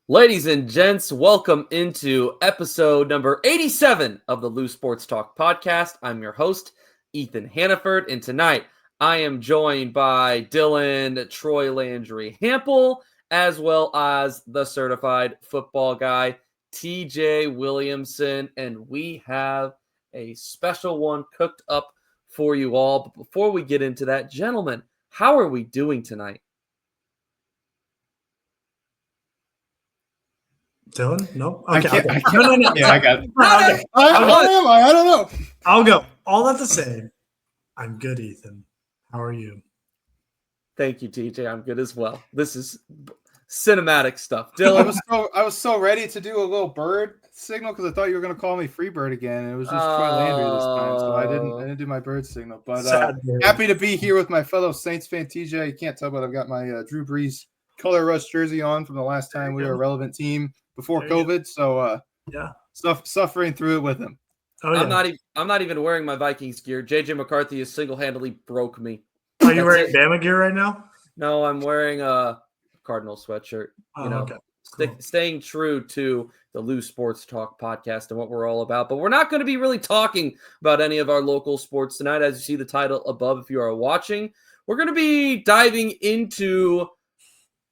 Ladies and gents, welcome into episode number 87 of the Loose Sports Talk podcast. I'm your host, Ethan Hannaford, and tonight I am joined by Dylan Troy Landry Hampel, as well as the certified football guy, TJ Williamson, and we have a special one cooked up for you all. But before we get into that, gentlemen, how are we doing tonight? Dylan? No? Okay. No. Yeah, I got it. I don't know. I'll go. All at the same. I'm good, Ethan. How are you? Thank you, TJ. I'm good as well. This is cinematic stuff. Dylan, I was so ready to do a little bird signal because I thought you were going to call me Freebird again. And it was just Troy Landry this time, so I didn't do my bird signal. But happy to be here with my fellow Saints fan, TJ. You can't tell, but I've got my Drew Brees color rush jersey on from the last time we were a relevant team before COVID. So suffering through it with him. Oh, yeah. I'm not even wearing my Vikings gear. JJ McCarthy has single-handedly broke me. Are you wearing Bama gear right now? No, I'm wearing a Cardinal sweatshirt. Okay. Cool. Staying true to the Loose Sports Talk podcast and what we're all about. But we're not going to be really talking about any of our local sports tonight. As you see the title above, if you are watching, we're going to be diving into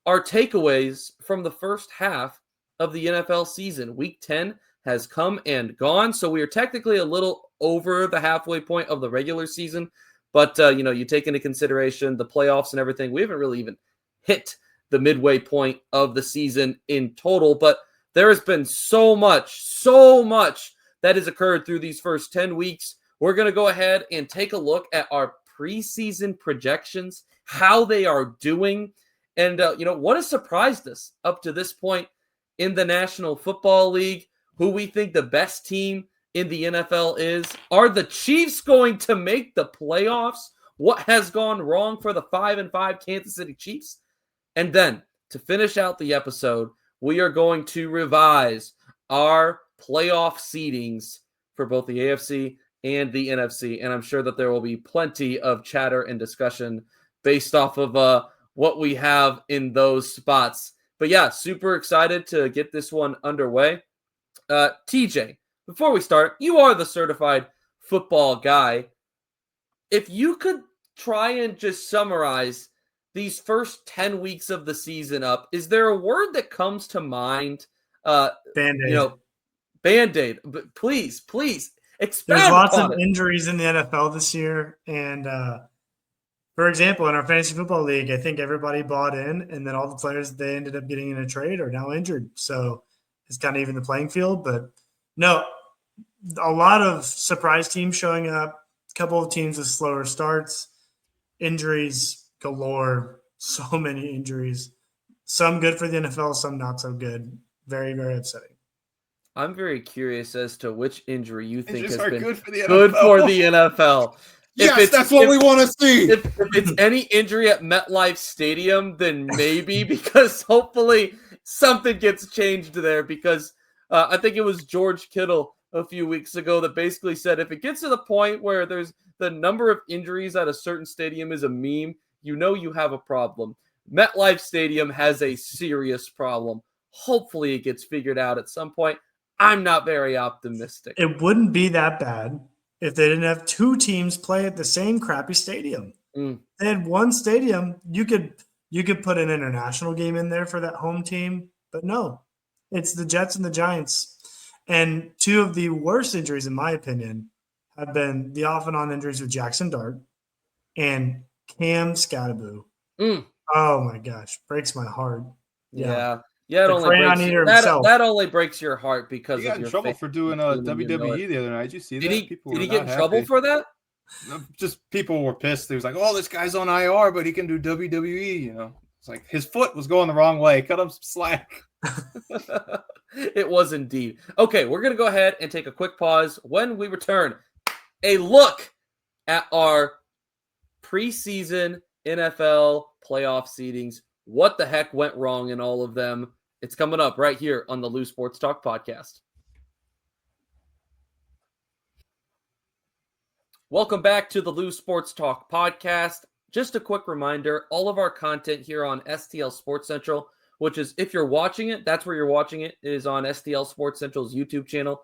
our takeaways from the first half of the NFL season. Week 10 has come and gone, so we are technically a little over the halfway point of the regular season. But, you take into consideration the playoffs and everything, we haven't really even hit the midway point of the season in total. But there has been so much that has occurred through these first 10 weeks. We're going to go ahead and take a look at our preseason projections, how they are doing, and, what has surprised us up to this point in the National Football League, who we think the best team in the NFL is. Are the Chiefs going to make the playoffs? What has gone wrong for the 5-5 Kansas City Chiefs? And then, to finish out the episode, we are going to revise our playoff seedings for both the AFC and the NFC. And I'm sure that there will be plenty of chatter and discussion based off of what we have in those spots. But yeah, super excited to get this one underway. TJ, before we start, you are the certified football guy. If you could try and just summarize these first 10 weeks of the season up, is there a word that comes to mind? Band-Aid. Band-Aid. But please, expound There's lots upon of it. injuries in the NFL this year. And, for example, in our fantasy football league, I think everybody bought in, and then all the players they ended up getting in a trade are now injured. So it's kind of even the playing field. But no, a lot of surprise teams showing up, a couple of teams with slower starts, injuries galore, so many injuries. Some good for the NFL, some not so good. Very, very upsetting. I'm very curious as to which injury you think has been good for the NFL. Yes, that's what we want to see. If it's any injury at MetLife Stadium, then maybe, because hopefully something gets changed there, because I think it was George Kittle a few weeks ago that basically said if it gets to the point where there's the number of injuries at a certain stadium is a meme, you have a problem. MetLife Stadium has a serious problem. Hopefully it gets figured out at some point. I'm not very optimistic. It wouldn't be that bad if they didn't have two teams play at the same crappy stadium. They had one stadium. You could put an international game in there for that home team, but no. It's the Jets and the Giants. And two of the worst injuries, in my opinion, have been the off and on injuries with Jackson Dart and Cam Scattaboo. Oh my gosh, breaks my heart. Yeah. It only breaks your heart because he got in trouble for doing WWE the other night. Did you see that? Did he get in trouble for that? Just people were pissed. They was like, "Oh, this guy's on IR, but he can do WWE." It's like his foot was going the wrong way. Cut him some slack. It was indeed. Okay, we're gonna go ahead and take a quick pause. When we return, a look at our preseason NFL playoff seedings. What the heck went wrong in all of them? It's coming up right here on the Loose Sports Talk podcast. Welcome back to the Loose Sports Talk podcast. Just a quick reminder, all of our content here on STL Sports Central which is if you're watching it, that's where you're watching it, is on STL Sports Central's YouTube channel.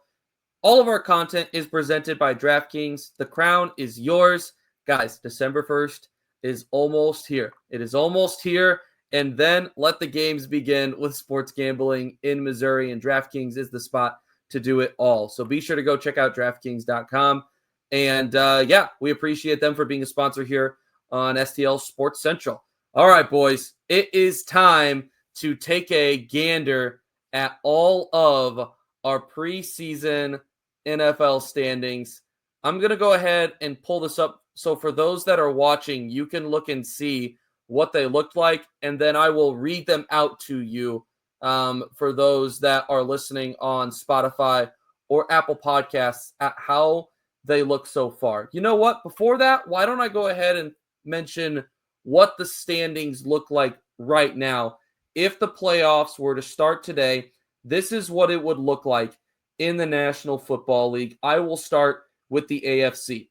All of our content is presented by DraftKings. The crown is yours. Guys, December 1st is almost here. It is almost here. And then let the games begin with sports gambling in Missouri. And DraftKings is the spot to do it all. So be sure to go check out DraftKings.com. And we appreciate them for being a sponsor here on STL Sports Central. All right, boys, it is time to take a gander at all of our preseason NFL standings. I'm going to go ahead and pull this up. So for those that are watching, you can look and see what they looked like, and then I will read them out to you for those that are listening on Spotify or Apple Podcasts at how they look so far. You know what? Before that, why don't I go ahead and mention what the standings look like right now. If the playoffs were to start today, this is what it would look like in the National Football League. I will start with the AFC.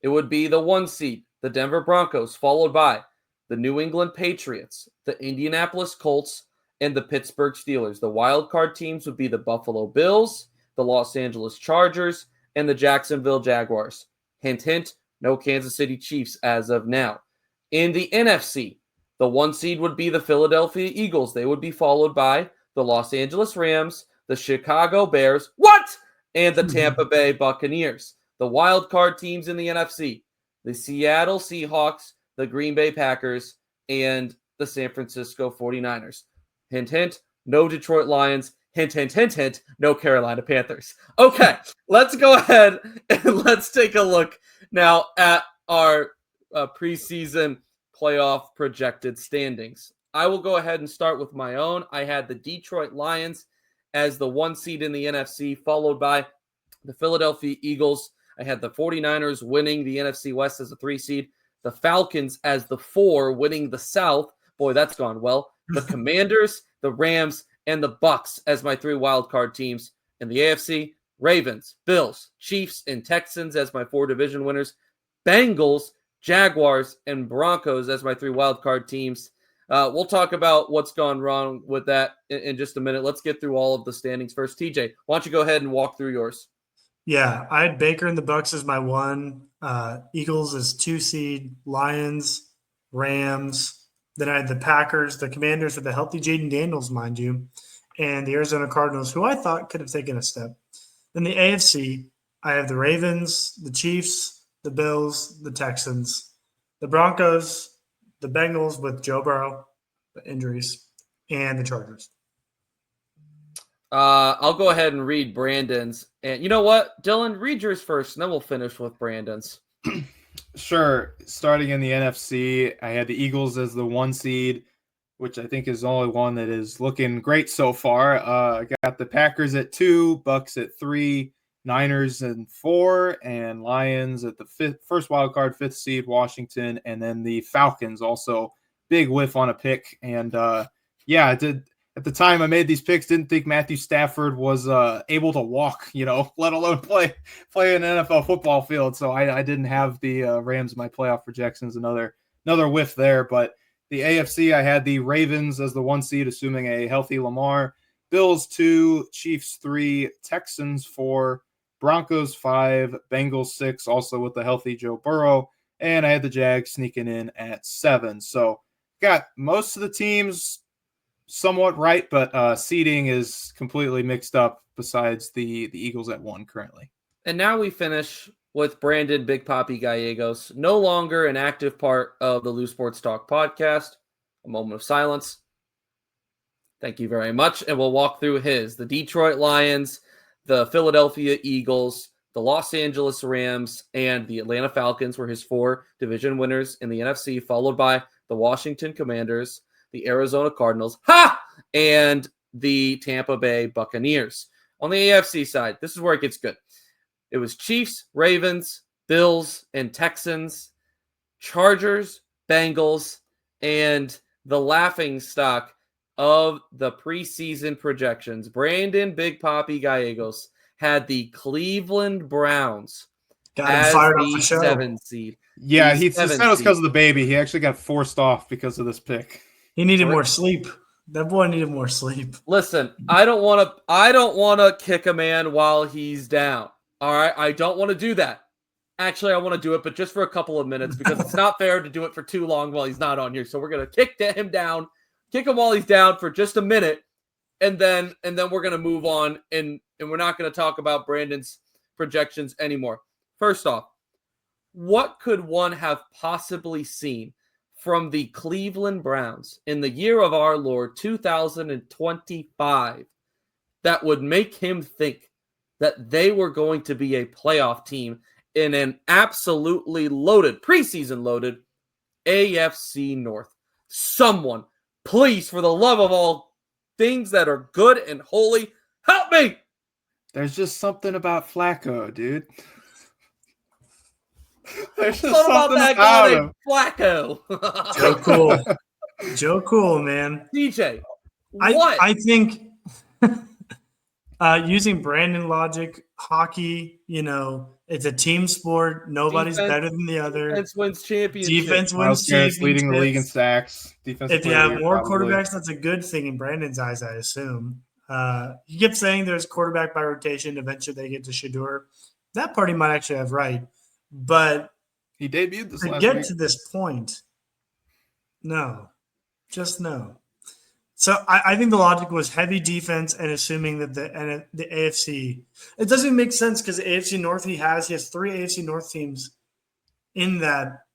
It would be the 1 seed, the Denver Broncos, followed by the New England Patriots, the Indianapolis Colts, and the Pittsburgh Steelers. The wild card teams would be the Buffalo Bills, the Los Angeles Chargers, and the Jacksonville Jaguars. Hint, hint, no Kansas City Chiefs as of now. In the NFC, the 1 seed would be the Philadelphia Eagles. They would be followed by the Los Angeles Rams, the Chicago Bears, and the Tampa Bay Buccaneers. The wild card teams in the NFC, the Seattle Seahawks, the Green Bay Packers, and the San Francisco 49ers. Hint, hint, no Detroit Lions. Hint, hint, hint, hint, no Carolina Panthers. Okay, let's go ahead and let's take a look now at our preseason playoff projected standings. I will go ahead and start with my own. I had the Detroit Lions as the 1 seed in the NFC, followed by the Philadelphia Eagles. I had the 49ers winning the NFC West as a 3 seed. The Falcons as the 4, winning the South. Boy, that's gone well. The Commanders, the Rams, and the Bucs as my 3 wildcard teams. In the AFC, Ravens, Bills, Chiefs, and Texans as my 4 division winners. Bengals, Jaguars, and Broncos as my 3 wildcard teams. We'll talk about what's gone wrong with that in just a minute. Let's get through all of the standings first. TJ, why don't you go ahead and walk through yours? Yeah, I had Baker and the Bucs as my 1, Eagles as 2 seed, Lions, Rams. Then I had the Packers, the Commanders with the healthy Jaden Daniels, mind you, and the Arizona Cardinals, who I thought could have taken a step. Then the AFC, I have the Ravens, the Chiefs, the Bills, the Texans, the Broncos, the Bengals with Joe Burrow, the injuries, and the Chargers. I'll go ahead and read Brandon's. And you know what? Dylan, read yours first, and then we'll finish with Brandon's. Sure. Starting in the NFC, I had the Eagles as the 1 seed, which I think is the only one that is looking great so far. I got the Packers at 2, Bucs at 3, Niners at 4, and Lions at the first wild card, 5th seed, Washington, and then the Falcons also big whiff on a pick. And I did. At the time I made these picks, didn't think Matthew Stafford was able to walk, let alone play an NFL football field. So I didn't have the Rams in my playoff projections. Another whiff there. But the AFC, I had the Ravens as the 1 seed, assuming a healthy Lamar. Bills 2, Chiefs 3, Texans 4, Broncos 5, Bengals 6, also with the healthy Joe Burrow. And I had the Jags sneaking in at 7. So got most of the teams somewhat right, but seeding is completely mixed up besides the Eagles at 1 currently. And now we finish with Brandon Big Papi Gallegos, no longer an active part of the Loose Sports Talk podcast. A moment of silence. Thank you very much. And we'll walk through his. The Detroit Lions, the Philadelphia Eagles, the Los Angeles Rams, and the Atlanta Falcons were his 4 division winners in the NFC, followed by the Washington Commanders, the Arizona Cardinals, and the Tampa Bay Buccaneers. On the AFC side, this is where it gets good. It was Chiefs, Ravens, Bills, and Texans, Chargers, Bengals, and the laughingstock of the preseason projections. Brandon Big Papi Gallegos had the Cleveland Browns as the 7 seed. Yeah, he said it was because of the baby. He actually got forced off because of this pick. He needed more sleep. That boy needed more sleep. Listen, I don't want to kick a man while he's down. All right, I don't want to do that. Actually, I want to do it, but just for a couple of minutes because it's not fair to do it for too long while he's not on here. So we're gonna kick him while he's down for just a minute, and then we're gonna move on, and we're not gonna talk about Brandon's projections anymore. First off, what could one have possibly seen from the Cleveland Browns in the year of our Lord 2025 that would make him think that they were going to be a playoff team in an absolutely loaded, preseason loaded AFC North? Someone, please, for the love of all things that are good and holy, help me! There's just something about Flacco, dude. There's just something about that guy named Flacco. Joe Cool, man. DJ, what? I think using Brandon logic, hockey, it's a team sport. Nobody's better than the other. Defense wins championships. Defense wins championships. Leading the league in sacks. If you have more quarterbacks, that's a good thing in Brandon's eyes, I assume. He kept saying there's quarterback by rotation. Eventually they get to Shedeur. That part he might actually have right. But he debuted this last week. To get week. to this point, no. Just no. So I think the logic was heavy defense and assuming that the AFC – it doesn't make sense because the AFC North he has 3 AFC North teams in that.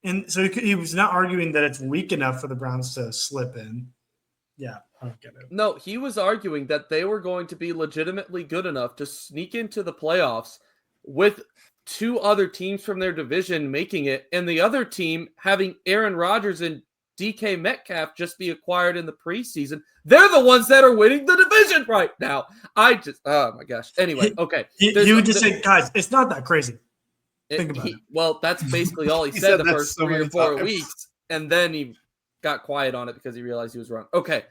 And so he was not arguing that it's weak enough for the Browns to slip in. Yeah, I don't get it. No, he was arguing that they were going to be legitimately good enough to sneak into the playoffs with – 2 other teams from their division making it, and the other team having Aaron Rodgers and DK Metcalf just be acquired in the preseason. They're the ones that are winning the division right now. Oh my gosh. Anyway, okay. He would just say, guys, it's not that crazy. Think about it. Well, that's basically all he said the first 3 or 4 weeks, and then he got quiet on it because he realized he was wrong. Okay.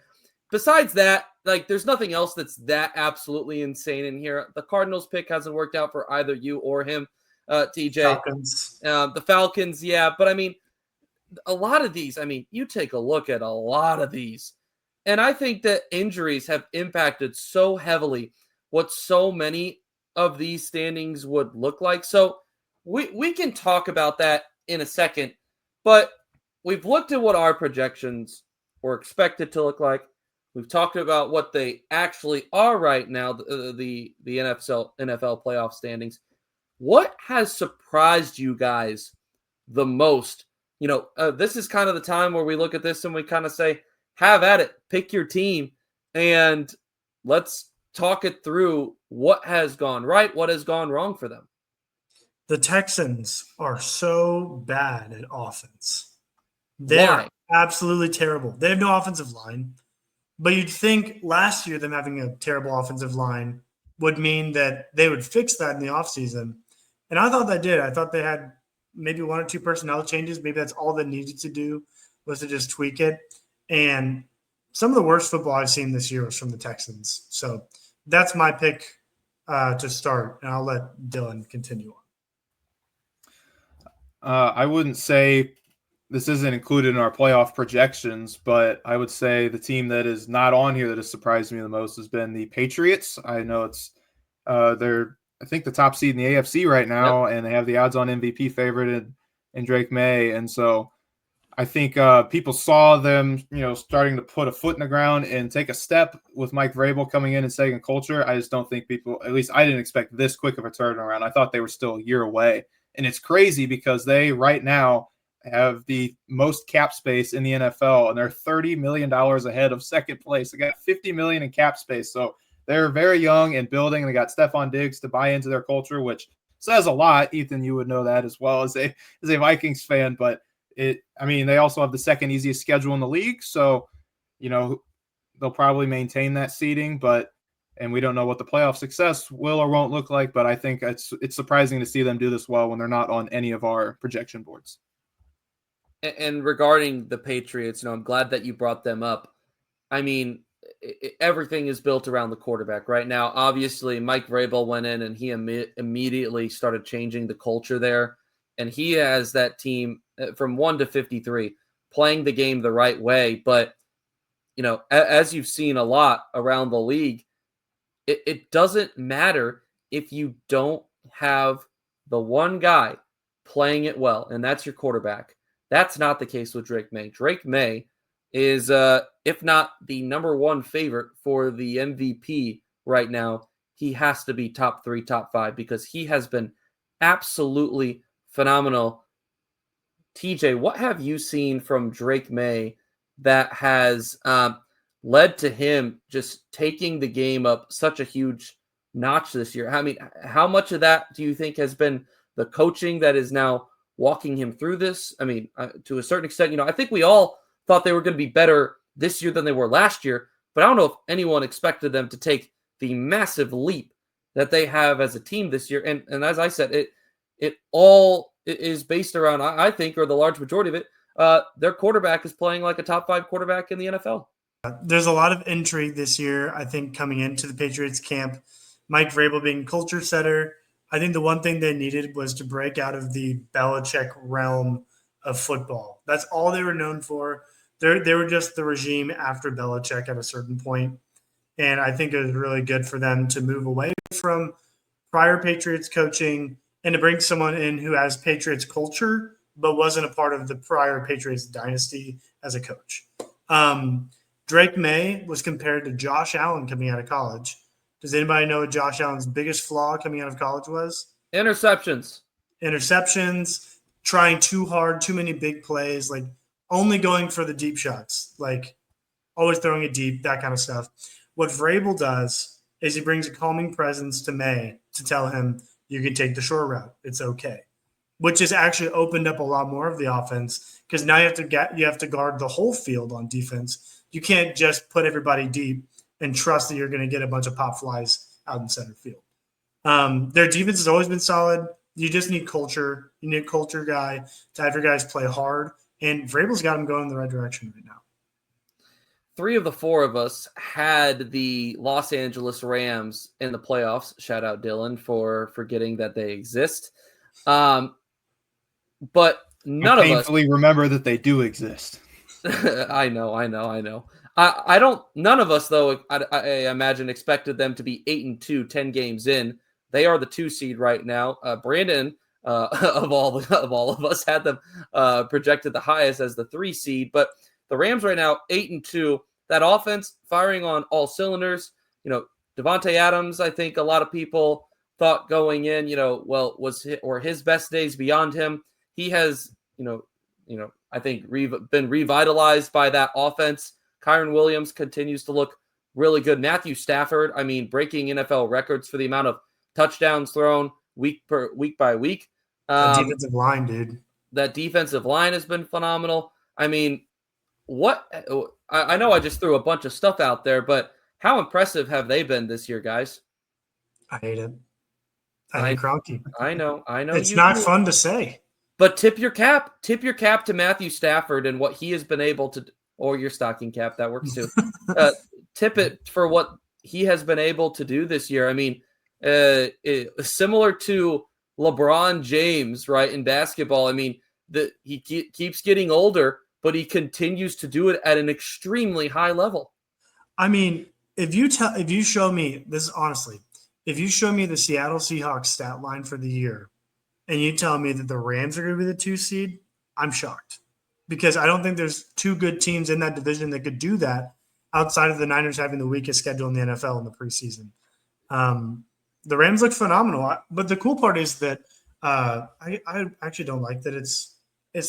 Besides that, there's nothing else that's that absolutely insane in here. The Cardinals pick hasn't worked out for either you or him. TJ. Falcons. The Falcons, yeah. But, a lot of these, you take a look at a lot of these, and I think that injuries have impacted so heavily what so many of these standings would look like. So we can talk about that in a second, but we've looked at what our projections were expected to look like. We've talked about what they actually are right now, the NFL playoff standings. What has surprised you guys the most? This is kind of the time where we look at this and we kind of say, have at it, pick your team, and let's talk it through what has gone right, what has gone wrong for them. The Texans are so bad at offense. They're absolutely terrible. They have no offensive line, but you'd think last year them having a terrible offensive line would mean that they would fix that in the offseason. And I thought they did. I thought they had maybe 1 or 2 personnel changes. Maybe that's all they needed to do was to just tweak it. And some of the worst football I've seen this year was from the Texans. So that's my pick to start, and I'll let Dylan continue on. I wouldn't say this isn't included in our playoff projections, but I would say the team that is not on here that has surprised me the most has been the Patriots. I know it's they're I think the top seed in the AFC right now, and they have the odds-on MVP favorite in Drake Maye. And so I think people saw them, starting to put a foot in the ground and take a step with Mike Vrabel coming in and setting a culture. I just don't think people, at least I didn't expect this quick of a turnaround. I thought they were still a year away. And it's crazy because they right now have the most cap space in the NFL, and they're $30 million ahead of second place. They got $50 million in cap space. So they're very young and building, and they got Stephon Diggs to buy into their culture, which says a lot. Ethan, you would know that as well as a Vikings fan, but they also have the second easiest schedule in the league. So, they'll probably maintain that seeding, and we don't know what the playoff success will or won't look like, but I think it's surprising to see them do this well when they're not on any of our projection boards. And regarding the Patriots, I'm glad that you brought them up. Everything is built around the quarterback right now. Obviously, Mike Vrabel went in and he immediately started changing the culture there. And he has that team from 1 to 53 playing the game the right way. But as you've seen a lot around the league, it doesn't matter if you don't have the one guy playing it well, and that's your quarterback. That's not the case with Drake Maye. Drake Maye is, if not the number one favorite for the MVP right now, he has to be top 3, top 5, because he has been absolutely phenomenal. TJ, what have you seen from Drake Maye that has led to him just taking the game up such a huge notch this year? I mean, how much of that do you think has been the coaching that is now walking him through this? I mean, to a certain extent, I think we all thought they were going to be better this year than they were last year, but I don't know if anyone expected them to take the massive leap that they have as a team this year. And as I said, it all is based around, I think, or the large majority of it, their quarterback is playing like a top 5 quarterback in the NFL. There's a lot of intrigue this year, I think, coming into the Patriots camp. Mike Vrabel being culture setter. I think the one thing they needed was to break out of the Belichick realm of football. That's all they were known for. They were just the regime after Belichick at a certain point. And I think it was really good for them to move away from prior Patriots coaching and to bring someone in who has Patriots culture but wasn't a part of the prior Patriots dynasty as a coach. Drake Maye was compared to Josh Allen coming out of college. Does anybody know what Josh Allen's biggest flaw coming out of college was? Interceptions, trying too hard, too many big plays, like only going for the deep shots, like always throwing it deep, that kind of stuff. What Vrabel does is he brings a calming presence to Maye to tell him, you can take the short route. It's okay. Which has actually opened up a lot more of the offense, because now you have to guard the whole field on defense. You can't just put everybody deep and trust that you're going to get a bunch of pop flies out in center field. Their defense has always been solid. You just need culture. You need a culture guy to have your guys play hard. And Vrabel's got them going in the right direction right now. 3 of the 4 of us had the Los Angeles Rams in the playoffs. Shout out Dylan for forgetting that they exist. But none of us painfully remember that they do exist. I know. I don't. None of us, though, I imagine, expected them to be 8-2, 10 games in. They are the 2 seed right now. Brandon, of all of us, had them projected the highest as the 3 seed. But the Rams right now 8-2. That offense firing on all cylinders. Devontae Adams, I think a lot of people thought going in, his best days beyond him. He has, I think been revitalized by that offense. Kyren Williams continues to look really good. Matthew Stafford, breaking NFL records for the amount of touchdowns thrown week by week. Defensive line, dude. That defensive line has been phenomenal. I know I just threw a bunch of stuff out there, but how impressive have they been this year, guys? I hate it. I hate Kroenke. I know. It's not fun to say. But tip your cap to Matthew Stafford and what he has been able to, or your stocking cap, that works too. Tip it for what he has been able to do this year. Similar to LeBron James, right, in basketball. He keeps getting older, but he continues to do it at an extremely high level. If you show me this, honestly, if you show me the Seattle Seahawks stat line for the year and you tell me that the Rams are going to be the 2 seed, I'm shocked, because I don't think there's 2 good teams in that division that could do that outside of the Niners having the weakest schedule in the NFL in the preseason. The Rams look phenomenal, but the cool part is that I actually don't like that it's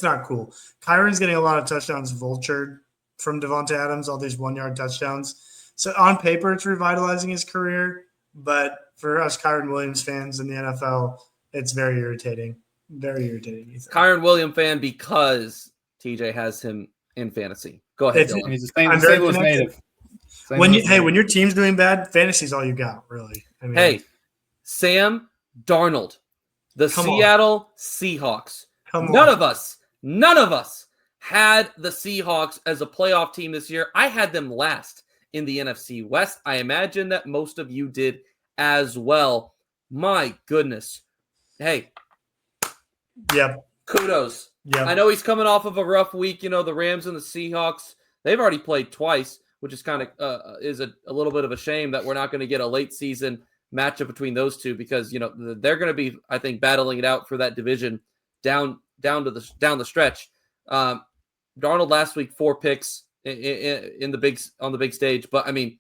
not cool. Kyron's getting a lot of touchdowns vultured from Devontae Adams, all these 1-yard touchdowns. So on paper, it's revitalizing his career, but for us Kyren Williams fans in the NFL, it's very irritating. Very irritating. Kyren Williams fan because TJ has him in fantasy. Go ahead, Dylan. He's a St. Louis native. When your team's doing bad, fantasy's all you got, really. Sam Darnold, the Seattle Seahawks. None of us had the Seahawks as a playoff team this year. I had them last in the NFC West. I imagine that most of you did as well. My goodness. Hey. Yep. Kudos. Yep. I know he's coming off of a rough week. The Rams and the Seahawks, they've already played twice. which is kind of is a little bit of a shame that we're not going to get a late season matchup between those two, because they're going to be, I think, battling it out for that division down the stretch. Darnold last week 4 picks on the big stage, but I mean,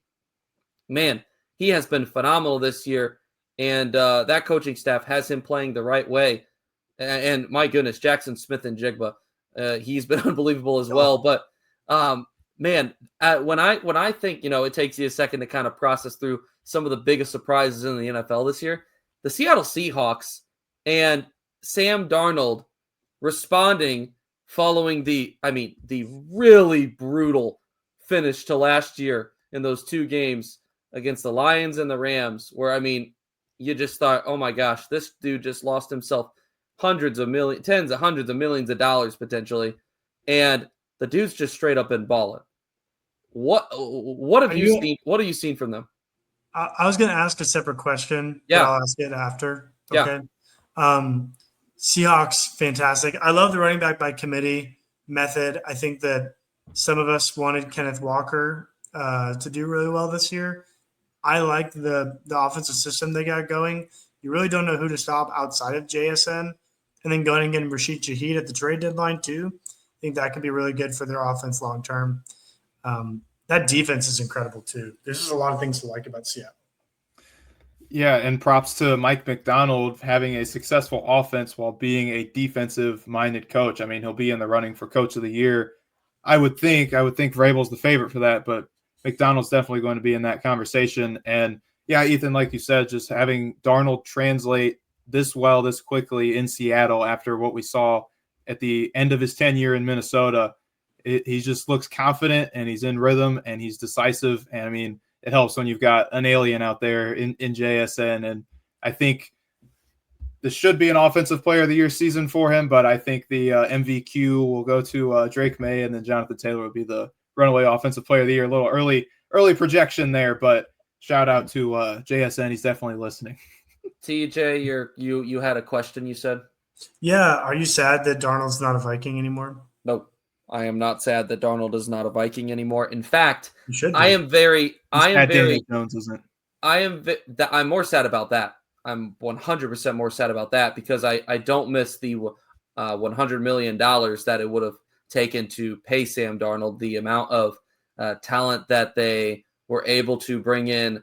man, he has been phenomenal this year, and that coaching staff has him playing the right way. And my goodness, Jackson Smith-Njigba, he's been unbelievable as well. But man, when I think it takes you a second to kind of process through some of the biggest surprises in the NFL this year, the Seattle Seahawks and Sam Darnold responding following the really brutal finish to last year in those 2 games against the Lions and the Rams, where, you just thought, oh my gosh, this dude just lost himself tens of hundreds of millions of dollars potentially. And the dude's just straight up been balling. What have you seen? What have you seen from them? I was going to ask a separate question. Yeah. But I'll ask it after. Okay. Yeah. Seahawks, fantastic. I love the running back by committee method. I think that some of us wanted Kenneth Walker to do really well this year. I like the offensive system they got going. You really don't know who to stop outside of JSN. And then going and getting Rashid Shaheed at the trade deadline too. I think that could be really good for their offense long term. That defense is incredible too. There's just a lot of things to like about Seattle. Yeah, and props to Mike McDonald having a successful offense while being a defensive-minded coach. He'll be in the running for Coach of the Year. I would think Vrabel's the favorite for that, but McDonald's definitely going to be in that conversation. And yeah, Ethan, like you said, just having Darnold translate this well, this quickly in Seattle after what we saw at the end of his tenure in Minnesota, he just looks confident and he's in rhythm and he's decisive. And it helps when you've got an alien out there in JSN. And I think this should be an Offensive Player of the Year season for him, but I think the MVQ will go to Drake Maye, and then Jonathan Taylor will be the runaway Offensive Player of the Year. A little early projection there, but shout out to JSN. He's definitely listening. TJ, you had a question, you said? Yeah. Are you sad that Darnold's not a Viking anymore? Nope. I am not sad that Darnold is not a Viking anymore. In fact, I'm more sad about that. I'm 100% more sad about that because I don't miss the $100 million that it would have taken to pay Sam Darnold. The amount of talent that they were able to bring in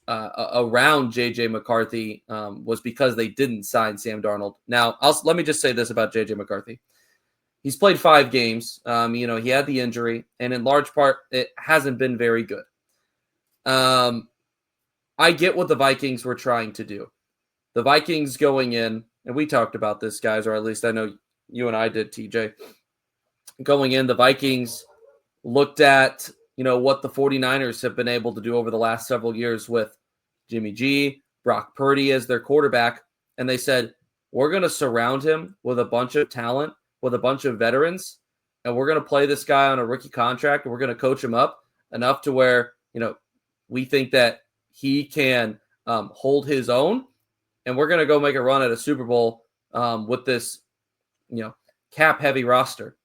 around J.J. McCarthy was because they didn't sign Sam Darnold. Now, let me just say this about J.J. McCarthy. He's played 5 games. He had the injury, and in large part, it hasn't been very good. I get what the Vikings were trying to do. The Vikings going in, and we talked about this, guys, or at least I know you and I did, TJ. Going in, the Vikings looked at, what the 49ers have been able to do over the last several years with Jimmy G, Brock Purdy as their quarterback, and they said, we're going to surround him with a bunch of talent, with a bunch of veterans, and we're going to play this guy on a rookie contract, and we're going to coach him up enough to where, we think that he can hold his own, and we're going to go make a run at a Super Bowl with this, cap-heavy roster.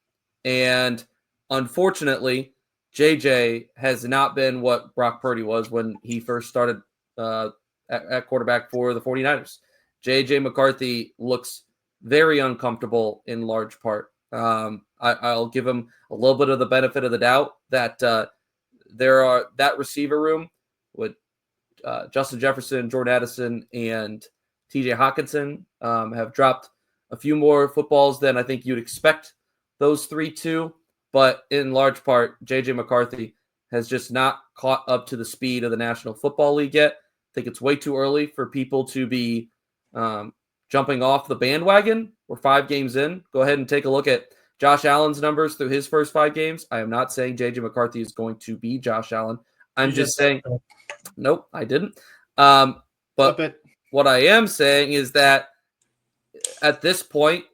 And unfortunately, JJ has not been what Brock Purdy was when he first started at quarterback for the 49ers. JJ McCarthy looks very uncomfortable in large part. I'll give him a little bit of the benefit of the doubt that that receiver room with Justin Jefferson, Jordan Addison, and TJ Hawkinson have dropped a few more footballs than I think you'd expect those 3 to. But in large part, J.J. McCarthy has just not caught up to the speed of the National Football League yet. I think it's way too early for people to be jumping off the bandwagon. We're 5 games in. Go ahead and take a look at Josh Allen's numbers through his first 5 games. I am not saying J.J. McCarthy is going to be Josh Allen. I'm just saying – nope, I didn't. But what I am saying is that at this point,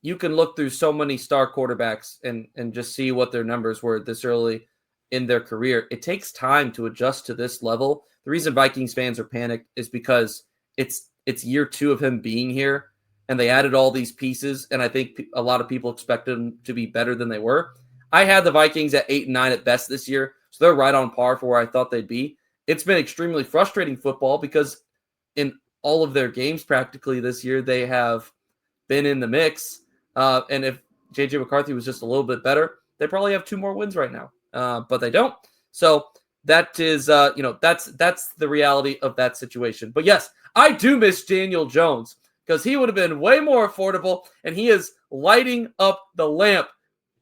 you can look through so many star quarterbacks and just see what their numbers were this early in their career. It takes time to adjust to this level. The reason Vikings fans are panicked is because it's year 2 of him being here, and they added all these pieces, and I think a lot of people expected them to be better than they were. I had the Vikings at 8-9 at best this year, So they're right on par for where I thought they'd be. It's been extremely frustrating football because in all of their games practically this year, they have been in the mix. And if J.J. McCarthy was just a little bit better, they probably have 2 more wins right now. But they don't. So that is, that's the reality of that situation. But yes, I do miss Daniel Jones because he would have been way more affordable, and he is lighting up the lamp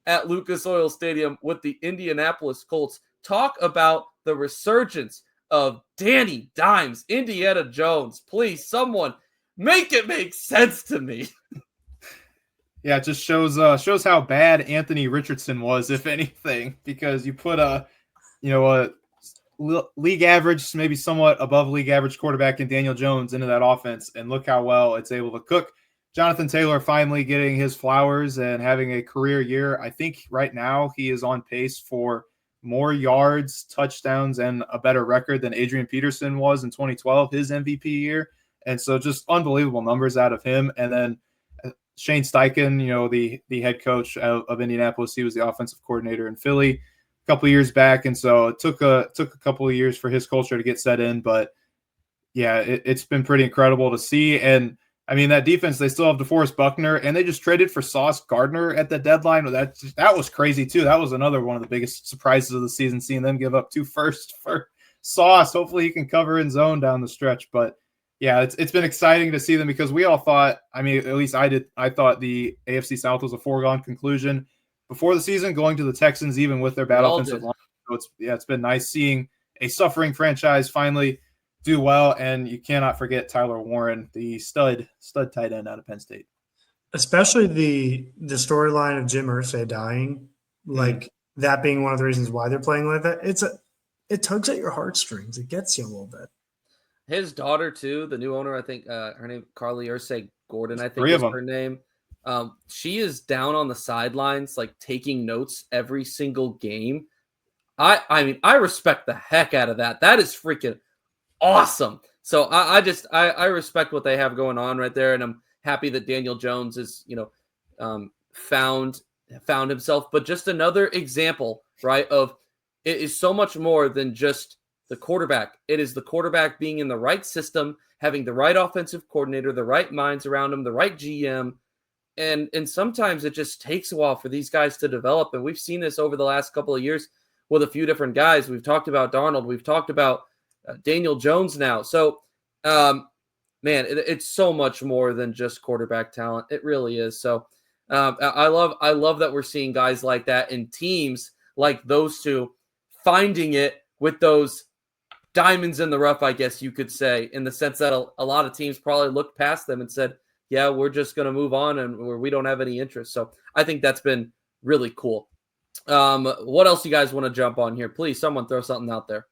at Lucas Oil Stadium with the Indianapolis Colts. Talk about the resurgence of Danny Dimes, Indiana Jones. Please, someone make it make sense to me. Yeah, it just shows how bad Anthony Richardson was, if anything, because you put a league average, maybe somewhat above league average quarterback in Daniel Jones into that offense, and look how well it's able to cook. Jonathan Taylor finally getting his flowers and having a career year. I think right now he is on pace for more yards, touchdowns, and a better record than Adrian Peterson was in 2012, his MVP year. And so just unbelievable numbers out of him. And then Shane Steichen, the head coach of Indianapolis, he was the offensive coordinator in Philly a couple of years back. And so it took a couple of years for his culture to get set in. But yeah, it's been pretty incredible to see. And I mean, that defense, they still have DeForest Buckner, and they just traded for Sauce Gardner at the deadline. That was crazy, too. That was another one of the biggest surprises of the season, seeing them give up 2 firsts for Sauce. Hopefully he can cover in zone down the stretch. But, yeah, it's been exciting to see them because we all thought, I mean, at least I did, I thought the AFC South was a foregone conclusion before the season, going to the Texans, even with their bad offensive line. So it's been nice seeing a suffering franchise finally do well, and you cannot forget Tyler Warren, the stud tight end out of Penn State. Especially the storyline of Jim Irsay dying, like that being one of the reasons why they're playing like that. It tugs at your heartstrings. It gets you a little bit. His daughter too, the new owner, I think her name Carly Irsay Gordon, I think is her name. She is down on the sidelines, like taking notes every single game. I mean, I respect the heck out of that. That is freaking awesome. So I respect what they have going on right there, and I'm happy that Daniel Jones is found himself. But just another example, right, of it is so much more than just the quarterback. It is the quarterback being in the right system, having the right offensive coordinator, the right minds around him, the right GM, and sometimes it just takes a while for these guys to develop. And we've seen this over the last couple of years with a few different guys. We've talked about Darnold. We've talked about Daniel Jones now. So, man, it's so much more than just quarterback talent. It really is. So I love that we're seeing guys like that in teams like those two finding it with those diamonds in the rough, I guess you could say, in the sense that a lot of teams probably looked past them and said, yeah, we're just going to move on and we don't have any interest. So I think that's been really cool. What else you guys want to jump on here? Please, someone throw something out there.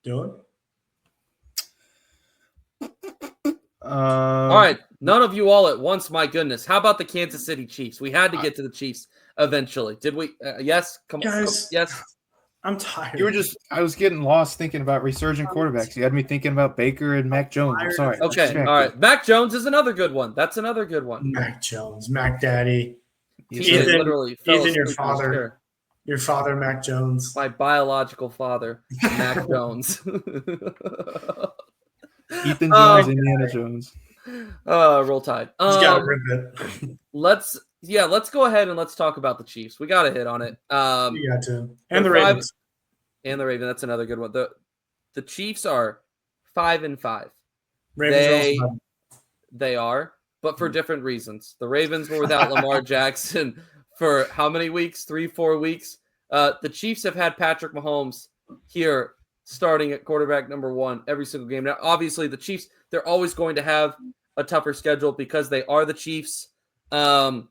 Dylan? All right. None of you all at once. My goodness. How about the Kansas City Chiefs? We had to get to the Chiefs eventually. Did we? Yes. Come on. Guys, yes. I'm tired. I was getting lost thinking about resurgent quarterbacks. You had me thinking about Baker and Mac Jones. I'm sorry. Okay. All right. Mac Jones is another good one. That's another good one. Mac Jones, Mac Daddy. Ethan, your father. Your father, Mac Jones. My biological father, Mac Jones. Ethan Jones, Indiana Jones. Roll Tide. He's got to rip it. Let's go ahead and let's talk about the Chiefs. We got to hit on it. You got to. And the Ravens. And the Ravens. That's another good one. The Chiefs are 5-5. Ravens they are, but for different reasons. The Ravens were without Lamar Jackson for how many weeks? 3-4 weeks. The Chiefs have had Patrick Mahomes here starting at quarterback number 1 every single game. Now, obviously, the Chiefs, they're always going to have a tougher schedule because they are the Chiefs. They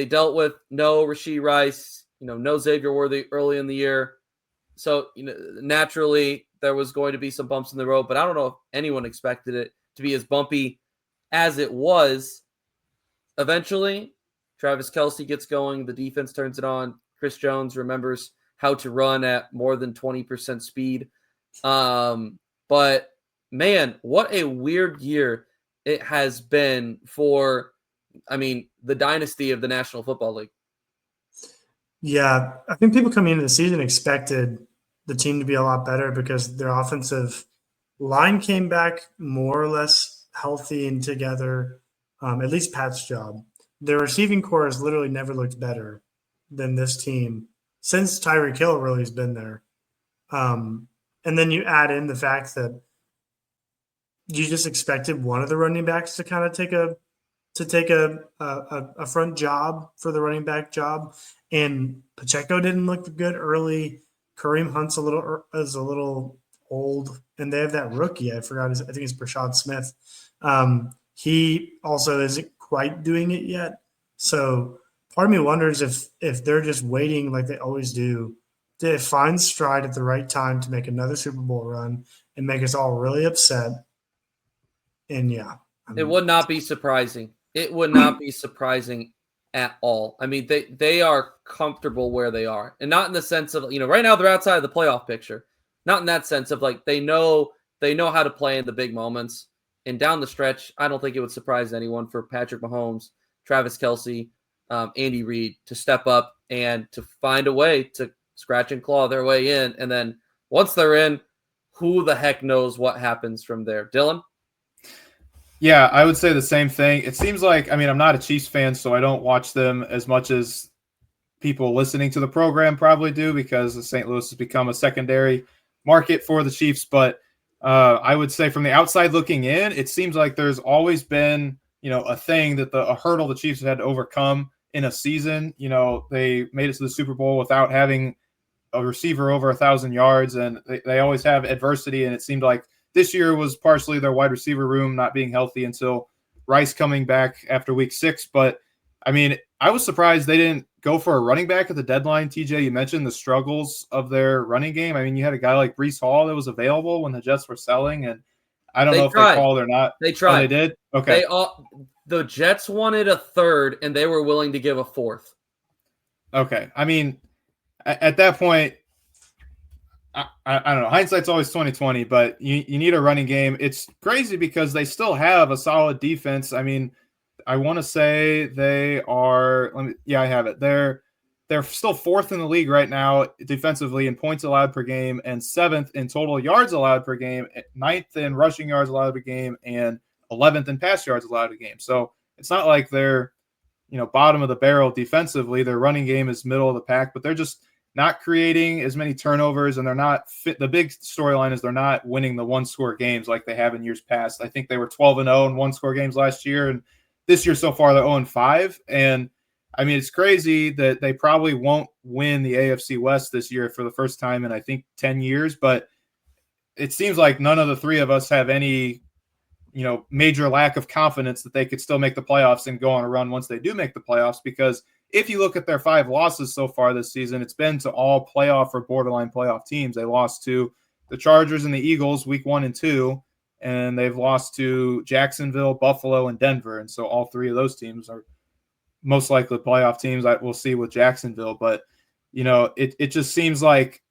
dealt with no Rashee Rice, no Xavier Worthy early in the year. So, naturally, there was going to be some bumps in the road, but I don't know if anyone expected it to be as bumpy as it was. Eventually, Travis Kelce gets going. The defense turns it on. Chris Jones remembers how to run at more than 20% speed. But, man, what a weird year it has been for, the dynasty of the National Football League. Yeah, I think people coming into the season expected the team to be a lot better because their offensive line came back more or less healthy and together, at least Pat's job. Their receiving core has literally never looked better than this team since Tyreek Hill really has been there. And then you add in the fact that you just expected one of the running backs to kind of take a front job for the running back job, and Pacheco didn't look good early. Kareem Hunt's is a little old, and they have that rookie. I think it's Brashad Smith. He also isn't quite doing it yet. So part of me wonders if they're just waiting like they always do to find stride at the right time to make another Super Bowl run and make us all really upset. And yeah, it would not be surprising. It would not be surprising at all. I mean, they are comfortable where they are, and not in the sense of, right now they're outside of the playoff picture. Not in that sense of like they know how to play in the big moments. And down the stretch, I don't think it would surprise anyone for Patrick Mahomes, Travis Kelce, Andy Reid to step up and to find a way to scratch and claw their way in. And then once they're in, who the heck knows what happens from there? Dylan? Yeah, I would say the same thing. It seems like, I'm not a Chiefs fan, so I don't watch them as much as people listening to the program probably do because St. Louis has become a secondary market for the Chiefs. But I would say from the outside looking in, it seems like there's always been, a thing that a hurdle the Chiefs have had to overcome in a season. They made it to the Super Bowl without having a receiver over 1,000 yards, and they always have adversity. And it seemed like this year was partially their wide receiver room not being healthy until Rice coming back after week 6. But I was surprised they didn't go for a running back at the deadline. TJ, you mentioned the struggles of their running game. You had a guy like Breece Hall that was available when the Jets were selling, and I don't know if they called or not. They tried. Oh, they did? Okay. The Jets wanted a third, and they were willing to give a fourth. Okay. At that point, I don't know. Hindsight's always 20/20, but you need a running game. It's crazy because they still have a solid defense. I want to say they are. I have it. They're still 4th in the league right now defensively in points allowed per game, and 7th in total yards allowed per game, 9th in rushing yards allowed per game, and 11th in pass yards allowed per game. So it's not like they're bottom of the barrel defensively. Their running game is middle of the pack, but they're just not creating as many turnovers, and they're not fit. The big storyline is they're not winning the one-score games like they have in years past. I think they were 12-0 in one-score games last year, and this year so far they're 0-5. And it's crazy that they probably won't win the AFC West this year for the first time in I think 10 years. But it seems like none of the three of us have any, major lack of confidence that they could still make the playoffs and go on a run once they do make the playoffs, because if you look at their 5 losses so far this season, it's been to all playoff or borderline playoff teams. They lost to the Chargers and the Eagles week 1 and 2, and they've lost to Jacksonville, Buffalo, and Denver. And so all 3 of those teams are most likely playoff teams. We'll see with Jacksonville. But, it just seems like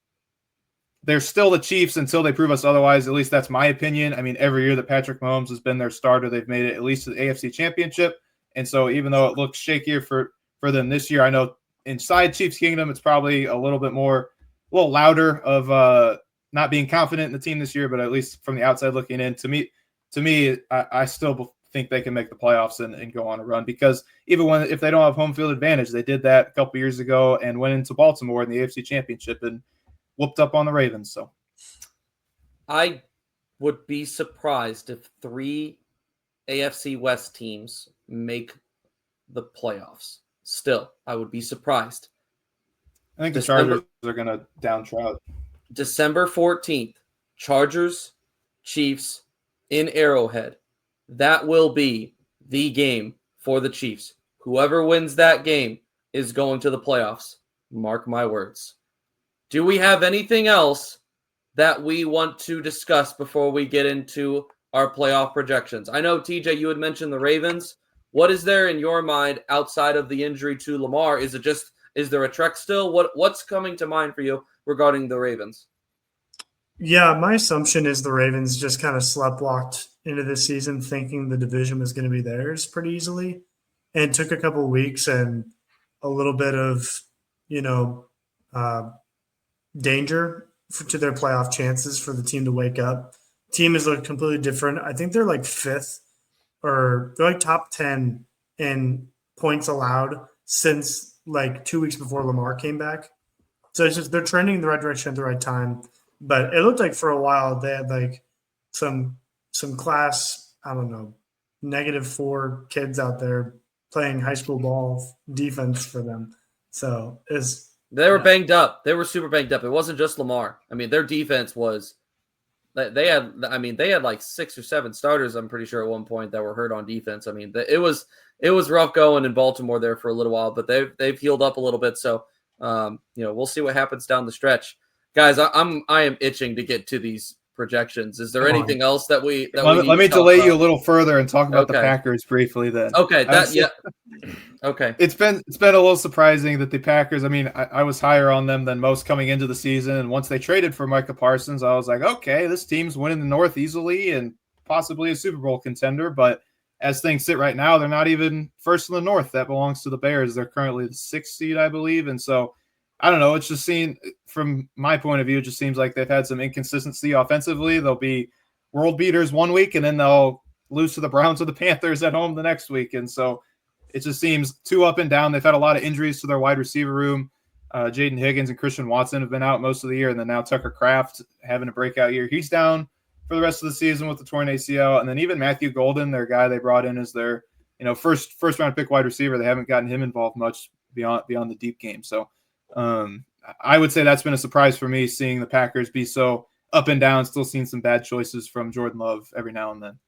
they're still the Chiefs until they prove us otherwise. At least that's my opinion. Every year that Patrick Mahomes has been their starter, they've made it at least to the AFC Championship. And so even though it looks shakier for them this year, I know inside Chiefs Kingdom it's probably a little louder of not being confident in the team this year, but at least from the outside looking in, to me, I still think they can make the playoffs and go on a run, because even if they don't have home field advantage, they did that a couple years ago and went into Baltimore in the AFC Championship and whooped up on the Ravens. So I would be surprised if 3 AFC West teams make the playoffs. Still, I would be surprised. I think the Chargers are going to downtrout. December 14th, Chargers, Chiefs in Arrowhead. That will be the game for the Chiefs. Whoever wins that game is going to the playoffs. Mark my words. Do we have anything else that we want to discuss before we get into our playoff projections? I know, TJ, you had mentioned the Ravens. What is there in your mind outside of the injury to Lamar? Is there a trek still? What's coming to mind for you regarding the Ravens? Yeah, my assumption is the Ravens just kind of sleptwalked into this season thinking the division was going to be theirs pretty easily, and took a couple of weeks and a little bit of danger to their playoff chances for the team to wake up. Team has looked completely different. I think they're like fifth, or they're like top 10 in points allowed since like 2 weeks before Lamar came back. So it's just they're trending in the right direction at the right time. But it looked like for a while they had like some class, I don't know, -4 kids out there playing high school ball defense for them. So they were banged up. They were super banged up. It wasn't just Lamar. I mean, their defense was they had like 6 or 7 starters, I'm pretty sure, at one point that were hurt on defense. I mean, it was rough going in Baltimore there for a little while, but they've healed up a little bit. So we'll see what happens down the stretch. Guys, I am itching to get to these projections. Is there anything else that we let me delay you a little further and talk about the Packers briefly then. Okay, okay. It's been a little surprising that the Packers, I mean, I was higher on them than most coming into the season, and once they traded for Micah Parsons, I was like, okay, this team's winning the North easily and possibly a Super Bowl contender, but as things sit right now, they're not even first in the North. That belongs to the Bears. They're currently the 6th seed, I believe, and so I don't know. It's just from my point of view, it just seems like they've had some inconsistency offensively. They'll be world beaters one week, and then they'll lose to the Browns or the Panthers at home the next week. And so it just seems too up and down. They've had a lot of injuries to their wide receiver room. Jaden Higgins and Christian Watson have been out most of the year, and then now Tucker Kraft having a breakout year. He's down for the rest of the season with the torn ACL. And then even Matthew Golden, their guy they brought in as their first round pick wide receiver, they haven't gotten him involved much beyond the deep game. So I would say that's been a surprise for me, seeing the Packers be so up and down, still seeing some bad choices from Jordan Love every now and then.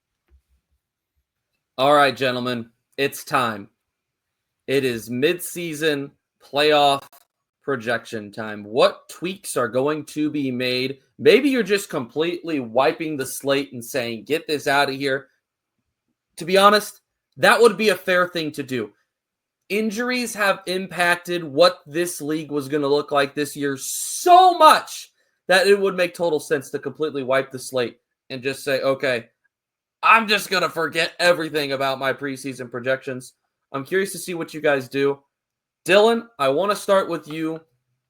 All right, gentlemen, it's time. It is midseason playoff projection time. What tweaks are going to be made? Maybe you're just completely wiping the slate and saying, get this out of here. To be honest, that would be a fair thing to do. Injuries have impacted what this league was going to look like this year so much that it would make total sense to completely wipe the slate and just say, okay, I'm just going to forget everything about my preseason projections. I'm curious to see what you guys do. Dylan, I want to start with you.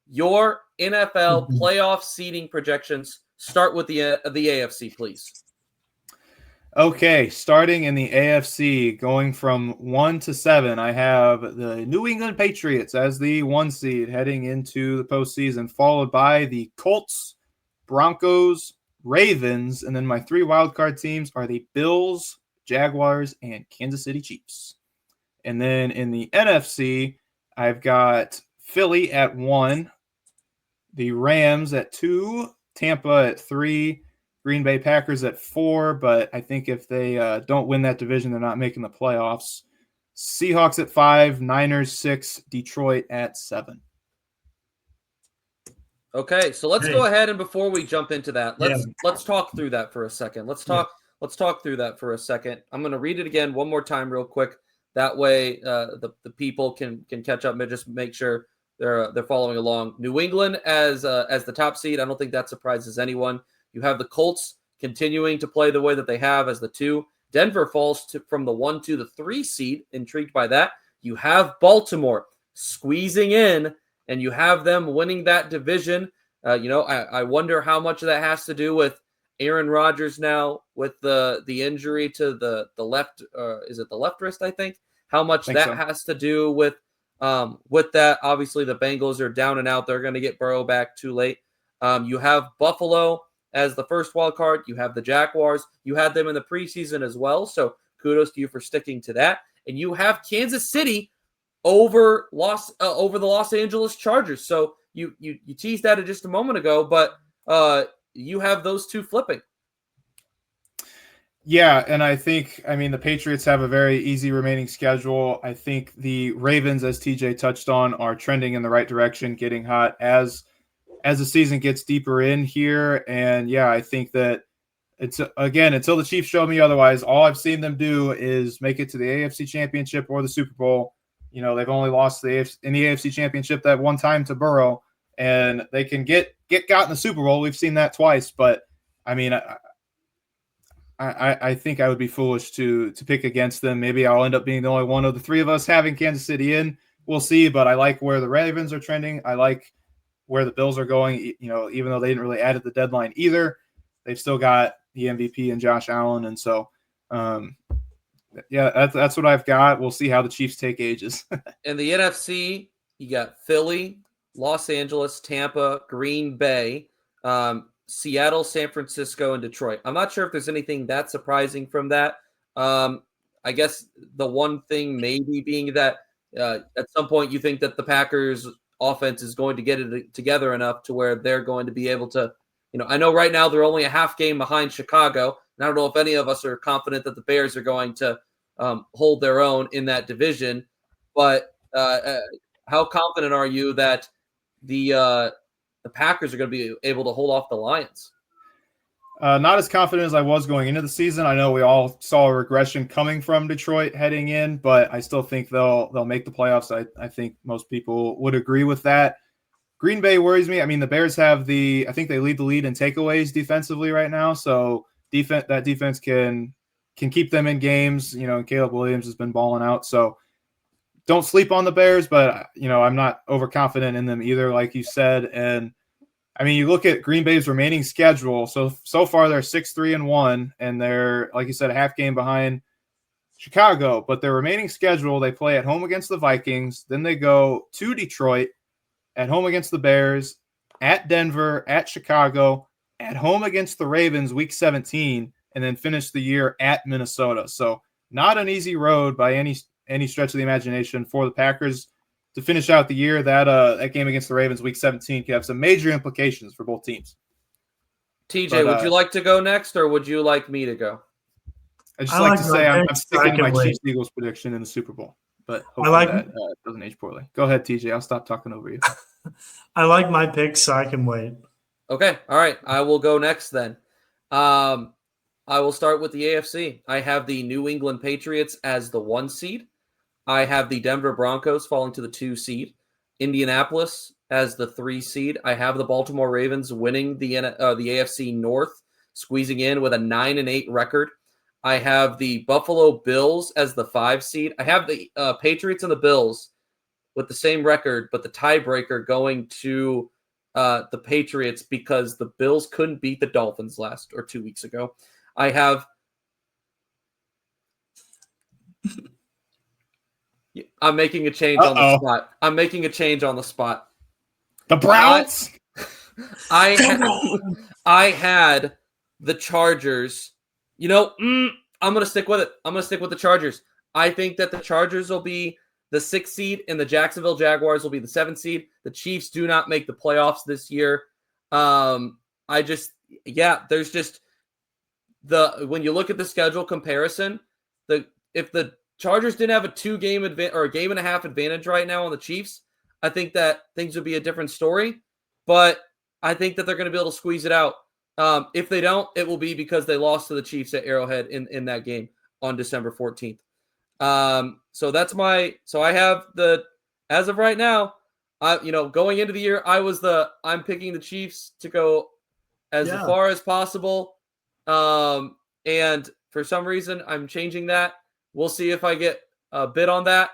Your NFL playoff seeding projections. Start with the AFC, please. Okay, starting in the AFC, going from 1 to 7, I have the New England Patriots as the 1 seed heading into the postseason, followed by the Colts, Broncos, Ravens, and then my 3 wildcard teams are the Bills, Jaguars, and Kansas City Chiefs. And then in the NFC, I've got Philly at 1, the Rams at 2, Tampa at 3, Green Bay Packers at 4, but I think if they don't win that division, they're not making the playoffs. Seahawks at 5, Niners 6, Detroit at 7. Okay, so let's go ahead, and before we jump into that, let's talk through that for a second. Let's talk through that for a second. I'm going to read it again one more time real quick. That way the people can catch up and just make sure they're following along. New England as the top seed. I don't think that surprises anyone. You have the Colts continuing to play the way that they have as the 2. Denver falls from the 1 to the 3 seed. Intrigued by that. You have Baltimore squeezing in, and you have them winning that division. I wonder how much of that has to do with Aaron Rodgers now with the injury to the left. Is it the left wrist? I think. How much that has to do with that. Obviously, the Bengals are down and out. They're going to get Burrow back too late. You have Buffalo as the first wild card. You have the Jaguars. You had them in the preseason as well. So kudos to you for sticking to that. And you have Kansas City over the Los Angeles Chargers. So you teased that just a moment ago, but you have those 2 flipping. Yeah, and I think, the Patriots have a very easy remaining schedule. I think the Ravens, as TJ touched on, are trending in the right direction, getting hot as the season gets deeper in here. And yeah, I think that until the Chiefs show me otherwise, all I've seen them do is make it to the AFC Championship or the Super Bowl. They've only lost in the AFC Championship that one time to Burrow, and they can get got in the Super Bowl. We've seen that twice, but I think I would be foolish to pick against them. Maybe I'll end up being the only one of the 3 of us having Kansas City in, we'll see. But I like where the Ravens are trending. I like where the Bills are going. Even though they didn't really add at the deadline either, they've still got the MVP and Josh Allen, and so that's what I've got. We'll see how the Chiefs take ages. In the NFC, you got Philly, Los Angeles, Tampa, Green Bay, Seattle, San Francisco, and Detroit. I'm not sure if there's anything that surprising from that. I guess the one thing maybe being that at some point you think that the Packers offense is going to get it together enough to where they're going to be able to, I know right now they're only a half game behind Chicago. And I don't know if any of us are confident that the Bears are going to hold their own in that division. But how confident are you that the Packers are going to be able to hold off the Lions? Not as confident as I was going into the season. I know we all saw a regression coming from Detroit heading in, but I still think they'll make the playoffs. I think most people would agree with that. Green Bay worries me. I mean, the Bears I think they lead the lead in takeaways defensively right now. So that defense can keep them in games. And Caleb Williams has been balling out. So don't sleep on the Bears, but I'm not overconfident in them either, like you said. And I mean, you look at Green Bay's remaining schedule. So far they're 6-3-1, and they're, like you said, a half game behind Chicago. But their remaining schedule, they play at home against the Vikings. Then they go to Detroit, at home against the Bears, at Denver, at Chicago, at home against the Ravens week 17, and then finish the year at Minnesota. So not an easy road by any stretch of the imagination for the Packers to finish out the year. That game against the Ravens week 17 could have some major implications for both teams. TJ, would you like to go next, or would you like me to go? I just like to say I'm sticking to my Chiefs-Eagles prediction in the Super Bowl, but hopefully that doesn't age poorly. Go ahead, TJ. I'll stop talking over you. I like my pick, so I can wait. Okay. All right. I will go next then. I will start with the AFC. I have the New England Patriots as the 1 seed. I have the Denver Broncos falling to the 2 seed. Indianapolis as the 3 seed. I have the Baltimore Ravens winning the AFC North, squeezing in with a 9-8 record. I have the Buffalo Bills as the 5 seed. I have the Patriots and the Bills with the same record, but the tiebreaker going to the Patriots because the Bills couldn't beat the Dolphins 2 weeks ago. I have I'm making a change on the spot. I'm making a change on the spot. The Browns? I had the Chargers. I'm going to stick with it. I'm going to stick with the Chargers. I think that the Chargers will be the 6th seed and the Jacksonville Jaguars will be the 7th seed. The Chiefs do not make the playoffs this year. There's just when you look at the schedule comparison, if the Chargers didn't have a 2-game or a game and a half advantage right now on the Chiefs, I think that things would be a different story. But I think that they're going to be able to squeeze it out. If they don't, it will be because they lost to the Chiefs at Arrowhead in that game on December 14th. So I have as of right now, going into the year, I'm picking the Chiefs to go as far as possible. And for some reason I'm changing that. We'll see if I get a bid on that.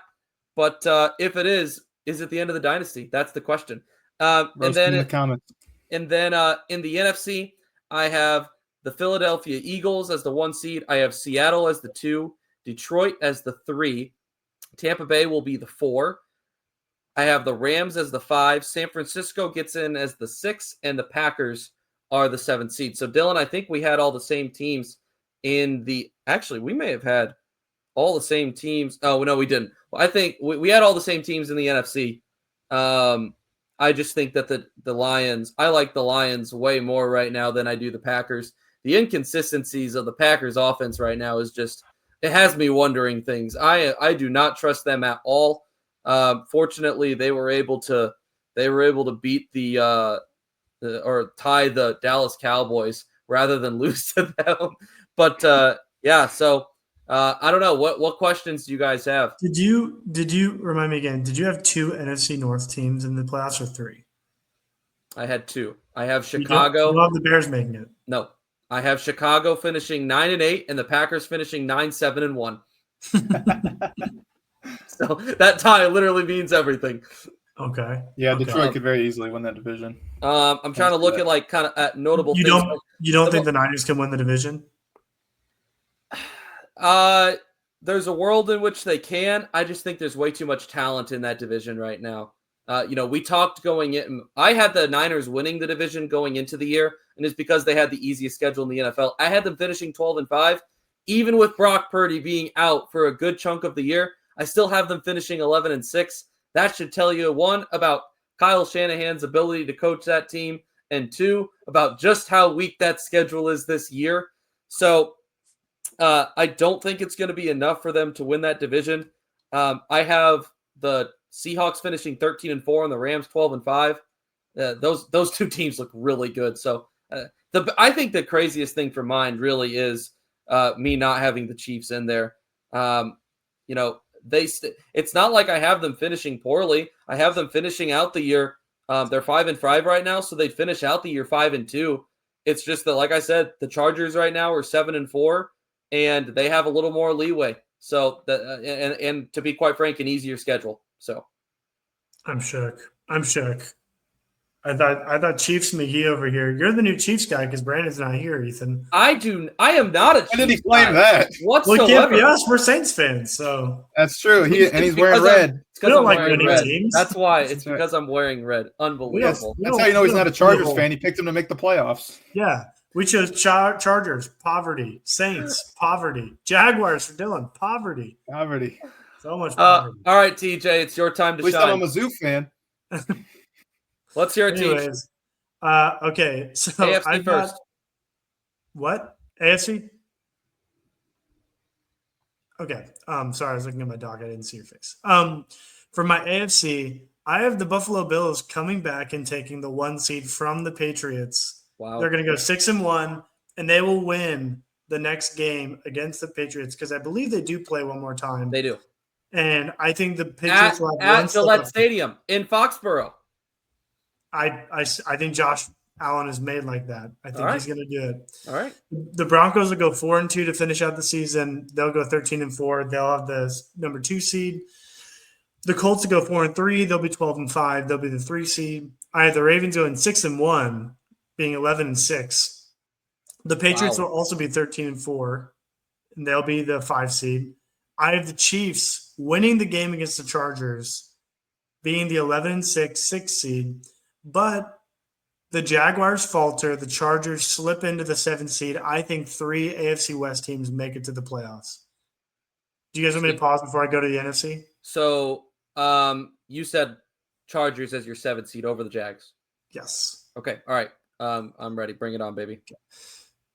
But if it is it the end of the dynasty? That's the question. And then in the comments. And then in the NFC, I have the Philadelphia Eagles as the 1 seed. I have Seattle as the 2, Detroit as the 3. Tampa Bay will be the 4. I have the Rams as the 5. San Francisco gets in as the 6, and the Packers are the 7th seed. So, Dylan, I think we had all the same teams actually, we may have had all the same teams. Oh, no, we didn't. Well, I think we had all the same teams in the NFC. I just think that the Lions, I like the Lions way more right now than I do the Packers. The inconsistencies of the Packers offense right now is just, it has me wondering things. I do not trust them at all. Fortunately, they were able to beat or tie the Dallas Cowboys rather than lose to them. But so I don't know. What questions do you guys have? Did you remind me again? Did you have 2 NFC North teams in the playoffs or 3? I had 2. I have Chicago. You don't have the Bears making it. No, I have Chicago finishing 9-8 and the Packers finishing 9-7-1. So that tie literally means everything. Okay. Yeah, Okay. Detroit could very easily win that division. I'm trying to look at like kind of at notable things. You don't think the Niners can win the division? There's a world in which they can. I just think there's way too much talent in that division right now. We talked going in. I had the Niners winning the division going into the year, and it's because they had the easiest schedule in the NFL. I had them finishing 12-5, even with Brock Purdy being out for a good chunk of the year. I still have them finishing 11-6. That should tell you, one, about Kyle Shanahan's ability to coach that team, and two, about just how weak that schedule is this year. So I don't think it's going to be enough for them to win that division. I have the Seahawks finishing 13-4 and the Rams 12-5. Those two teams look really good. So I think the craziest thing for mine really is me not having the Chiefs in there. It's not like I have them finishing poorly. I have them finishing out the year. They're 5-5 right now, so they'd finish out the year 5-2. It's just that, like I said, the Chargers right now are 7-4, and they have a little more leeway. So and to be quite frank, an easier schedule. So I'm shook. I thought Chiefs McGee over here. You're the new Chiefs guy because Brandon's not here, Ethan. I am not a Chiefs guy. When did he claim that? Whatsoever. Well, it can't be us. We're Saints fans, so that's true. He's wearing red. We don't like winning teams. That's why. It's because I'm wearing red. Unbelievable. That's how you know he's not a Chargers fan. He picked him to make the playoffs. Yeah. We chose Chargers, poverty. Saints, poverty. Jaguars for Dylan, poverty. Poverty. So much poverty. All right, TJ, it's your time to shine. At least I'm a Mizzou fan. Let's hear it, TJ. Okay, so AFC first. What? AFC? Okay. Sorry, I was looking at my dog. I didn't see your face. For my AFC, I have the Buffalo Bills coming back and taking the 1 seed from the Patriots. Wow. They're going to go 6-1, and they will win the next game against the Patriots because I believe they do play one more time. They do. And I think the Patriots will have at Gillette Stadium in Foxborough. I think Josh Allen is made like that. I think he's going to do it. All right. The Broncos will go 4-2 to finish out the season. They'll go 13-4. They'll have the number 2 seed. The Colts will go 4-3. They'll be 12-5. They'll be the 3 seed. I have the Ravens going 6-1, being 11-6. The Patriots will also be 13-4, and they'll be the 5 seed. I have the Chiefs winning the game against the Chargers, being the 11-6 6 seed. But the Jaguars falter. The Chargers slip into the 7 seed. I think 3 AFC West teams make it to the playoffs. Do you guys want me to pause before I go to the NFC? So you said Chargers as your 7th seed over the Jags. Yes. Okay. All right. I'm ready. Bring it on, baby.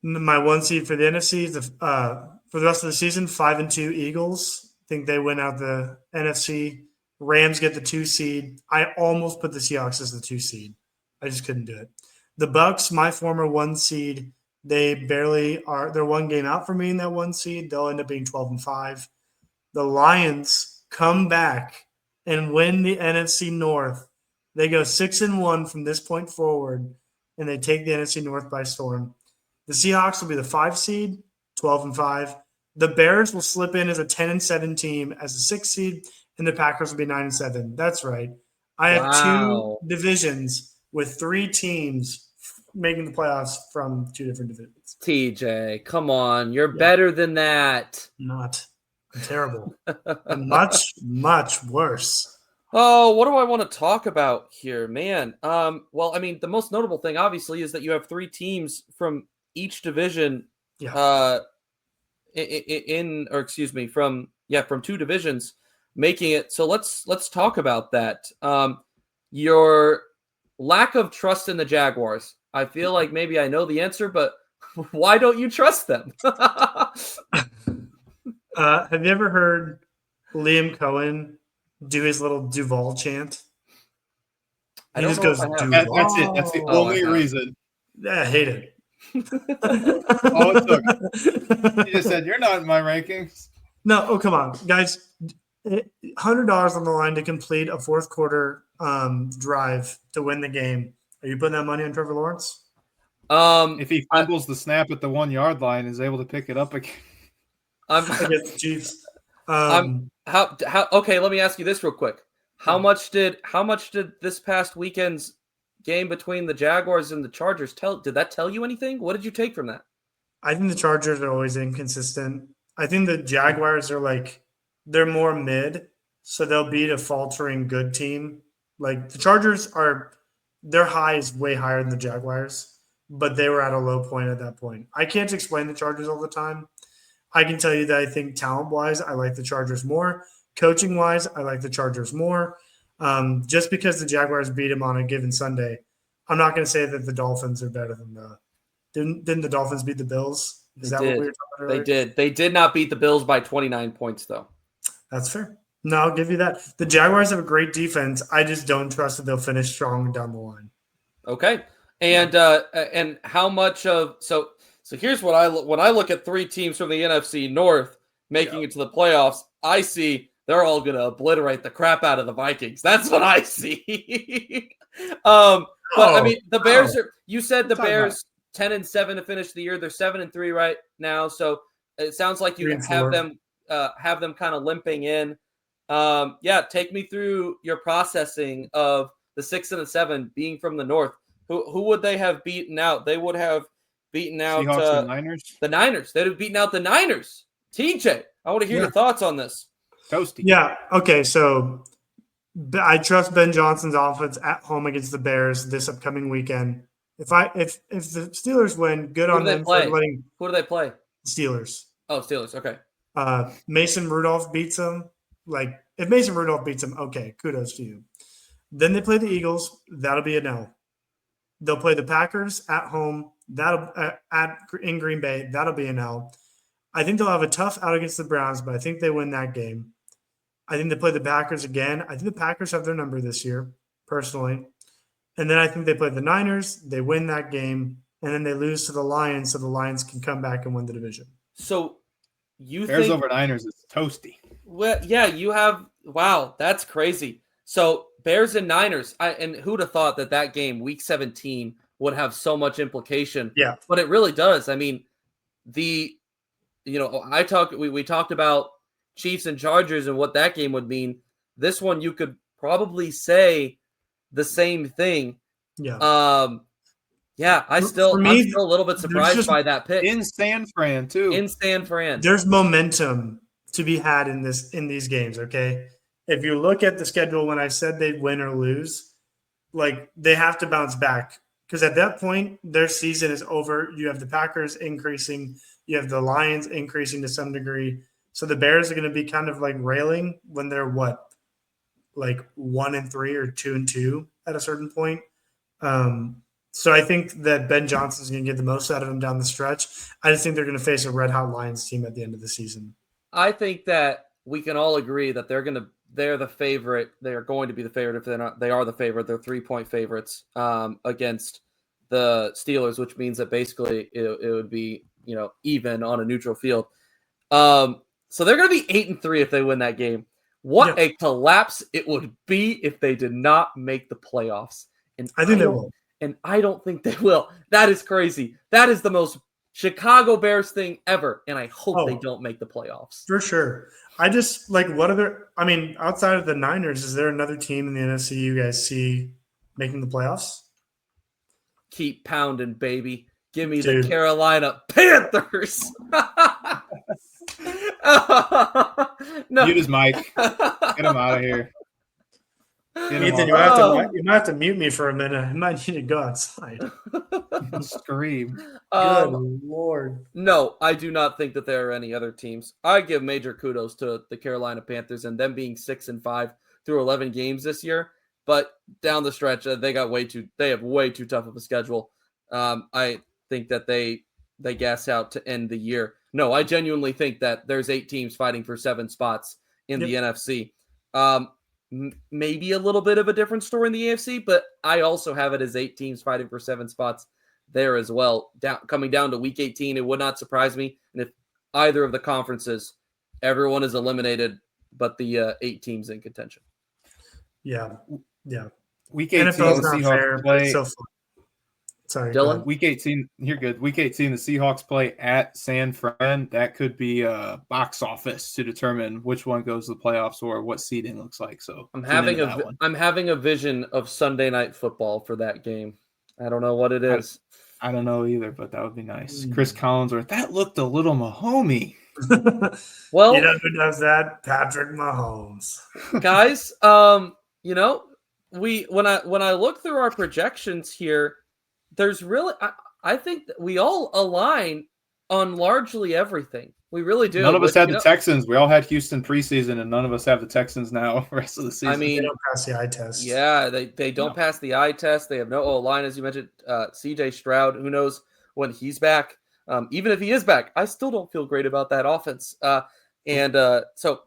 My 1 seed for the NFC is for the rest of the season, 5-2 Eagles. I think they win out the NFC. Rams get the 2 seed. I almost put the Seahawks as the 2 seed. I just couldn't do it. The Bucks, my former 1 seed, they barely are. They're 1 game out from being that 1 seed. They'll end up being 12-5. The Lions come back and win the NFC North. They go 6-1 from this point forward, and they take the NFC North by storm. The Seahawks will be the 5 seed, 12-5. The Bears will slip in as a 10-7 team as a 6 seed, and the Packers will be 9-7. That's right. I have 2 divisions with 3 teams making the playoffs from 2 different divisions. TJ, come on. You're better than that. Not. I'm terrible. I'm much, much worse. Oh, what do I want to talk about here, man? Well, I mean, the most notable thing, obviously, is that you have 3 teams from each division from 2 divisions making it. So let's talk about that. Your lack of trust in the Jaguars. I feel like maybe I know the answer, but why don't you trust them? Have you ever heard Liam Cohen do his little Duval chant? He just goes Duval. That's it. That's the only reason. Yeah, I hate it. All it took. He just said, "You're not in my rankings." No, oh come on, guys! $100 on the line to complete a 4th quarter drive to win the game. Are you putting that money on Trevor Lawrence? If he fumbles the snap at the 1 yard line, is able to pick it up again. Against the Chiefs. Okay, let me ask you this real quick. How much did this past weekend's game between the Jaguars and the Chargers did that tell you anything? What did you take from that? I think the Chargers are always inconsistent. I think the Jaguars are they're more mid, so they'll beat a faltering good team. Like the Chargers their high is way higher than the Jaguars, but they were at a low point at that point. I can't explain the Chargers all the time. I can tell you that I think talent-wise, I like the Chargers more. Coaching-wise, I like the Chargers more. Just because the Jaguars beat them on a given Sunday, I'm not going to say that the Dolphins are better than Didn't the Dolphins beat the Bills? Is that what we were talking about earlier? They did. They did not beat the Bills by 29 points, though. That's fair. No, I'll give you that. The Jaguars have a great defense. I just don't trust that they'll finish strong down the line. Okay. And how much of so here's what when I look at three teams from the NFC North making it to the playoffs, I see they're all going to obliterate the crap out of the Vikings. That's what I see. I mean, the Bears are. You said the Bears 10-7 to finish the year. They're 7-3 right now. So it sounds like you have them kind of limping in. Take me through your processing of the 6-7 being from the North. Who would they have beaten out? They would have beaten out Seahawks and Niners. The Niners. They'd have beaten out the Niners. TJ, I want to hear your thoughts on this. Toasty. Yeah. Okay. So I trust Ben Johnson's offense at home against the Bears this upcoming weekend. If the Steelers win, good on them for letting. Who do they play? Steelers. Oh, Steelers. Okay. Mason Rudolph beats them. If Mason Rudolph beats them, okay, kudos to you. Then they play the Eagles. That'll be a no. They'll play the Packers at home. In Green Bay. That'll be a no. I think they'll have a tough out against the Browns, but I think they win that game. I think they play the Packers again. I think the Packers have their number this year, personally. And then I think they play the Niners. They win that game, and then they lose to the Lions, so the Lions can come back and win the division. So you Bears think over Niners is toasty. Well, yeah, you have. Wow, that's crazy. So Bears and Niners. And who'd have thought that game, Week 17, would have so much implication? Yeah, but it really does. I mean, we talked about Chiefs and Chargers and what that game would mean. This one, you could probably say the same thing. Yeah. I'm still a little bit surprised by that pick. In San Fran, too. In San Fran. There's momentum to be had in these games, okay? If you look at the schedule when I said they'd win or lose, they have to bounce back. Because at that point, their season is over. You have the Packers increasing. You have the Lions increasing to some degree. So the Bears are going to be kind of railing when they're 1-3 or 2-2 at a certain point. So I think that Ben Johnson's going to get the most out of them down the stretch. I just think they're going to face a red-hot Lions team at the end of the season. I think that we can all agree that they're the favorite. They are going to be the favorite if they're not. They are the favorite. They're 3-point favorites against the Steelers, which means that basically it would be even on a neutral field. So they're going to be 8-3 if they win that game. What a collapse it would be if they did not make the playoffs. And I think they will. And I don't think they will. That is crazy. That is the most Chicago Bears thing ever. And I hope they don't make the playoffs. For sure. I just outside of the Niners, is there another team in the NFC you guys see making the playoffs? Keep pounding, baby. Give me the Carolina Panthers. No. Mute his mic. Get him out of here. Ethan, you might have to mute me for a minute. I might need to go outside. Scream. Good Lord. No, I do not think that there are any other teams. I give major kudos to the Carolina Panthers and them being 6-5 through 11 games this year. But down the stretch, they have way too tough of a schedule. I think that they gas out to end the year. No, I genuinely think that there's 8 teams fighting for 7 spots in the NFC. Maybe a little bit of a different story in the AFC, but I also have it as 8 teams fighting for 7 spots there as well. Coming down to Week 18, it would not surprise me. And if either of the conferences, everyone is eliminated, but the 8 teams in contention. Yeah. Week 18, NFL's not fair, but it's so fun. Sorry, Dylan. Week 18, you're good. Week 18, the Seahawks play at San Fran. That could be a box office to determine which one goes to the playoffs or what seeding looks like. So I'm having a vision of Sunday Night Football for that game. I don't know what it is. I don't know either, but that would be nice. Chris Collinsworth. That looked a little Mahomey. Well, you know who does that? Patrick Mahomes. Guys, you know, when I look through our projections here, there's really I think that we all align on largely everything. We really do. None of us had the Texans. We all had Houston preseason, and none of us have the Texans now rest of the season. I mean, they don't pass the eye test. Yeah, they don't pass the eye test. They have no O-line, as you mentioned. CJ Stroud, who knows when he's back. Even if he is back, I still don't feel great about that offense. So,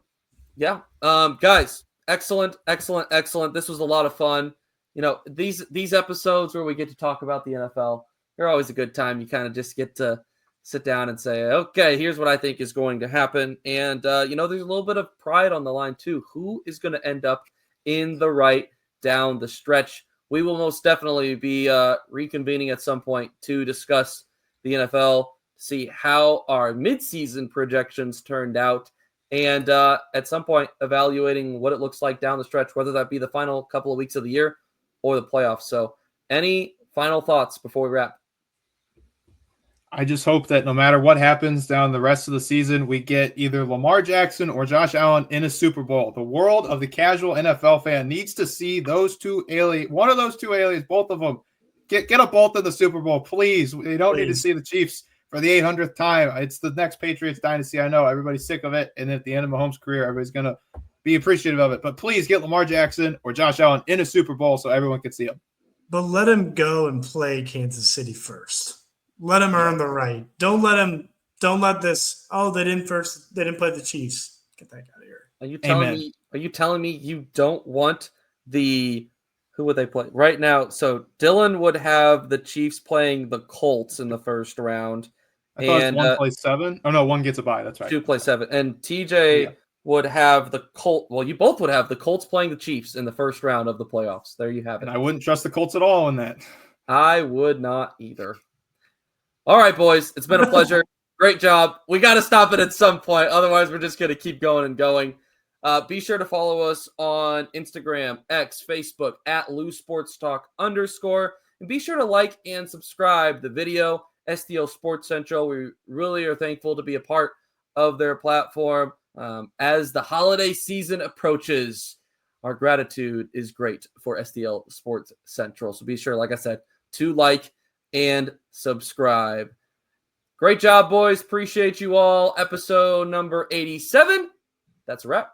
yeah, guys, excellent. This was a lot of fun. You know, these episodes where we get to talk about the NFL, they're always a good time. You kind of just get to sit down and say, okay, here's what I think is going to happen. And, you know, there's a little bit of pride on the line, too. Who is going to end up in the right down the stretch? We will most definitely be reconvening at some point to discuss the NFL, see how our midseason projections turned out, and at some point evaluating what it looks like down the stretch, whether that be the final couple of weeks of the year or the playoffs. So any final thoughts before we wrap? I just hope that no matter what happens down the rest of the season, we get either Lamar Jackson or Josh Allen in a Super Bowl. The world of the casual NFL fan needs to see those two aliens, one of those two aliens, both of them. Get them both in the Super Bowl, please. We don't need to see the Chiefs for the 800th time. It's the next Patriots dynasty. I know everybody's sick of it. And at the end of Mahomes' career, everybody's going to be appreciative of it. But please get Lamar Jackson or Josh Allen in a Super Bowl so everyone can see him. But let him go and play Kansas City first. Let him earn the right. Don't let this. Oh, they didn't play the Chiefs. Get that out of here. Are you telling me you don't want who would they play right now? So Dylan would have the Chiefs playing the Colts in the first round. I thought it was 1 plays 7. Oh no, 1 gets a bye. That's right. 2 plays 7. And TJ would have the Colts. Well, you both would have the Colts playing the Chiefs in the first round of the playoffs. There you have it. And I wouldn't trust the Colts at all in that. I would not either. All right, boys. It's been a pleasure. Great job. We got to stop it at some point. Otherwise, we're just going to keep going and going. Be sure to follow us on Instagram, X, Facebook, @LouSportsTalk_. And be sure to like and subscribe the video, STL Sports Central. We really are thankful to be a part of their platform. As the holiday season approaches, our gratitude is great for STL Sports Central. So be sure, like I said, to like and subscribe. Great job, boys. Appreciate you all. Episode number 87. That's a wrap.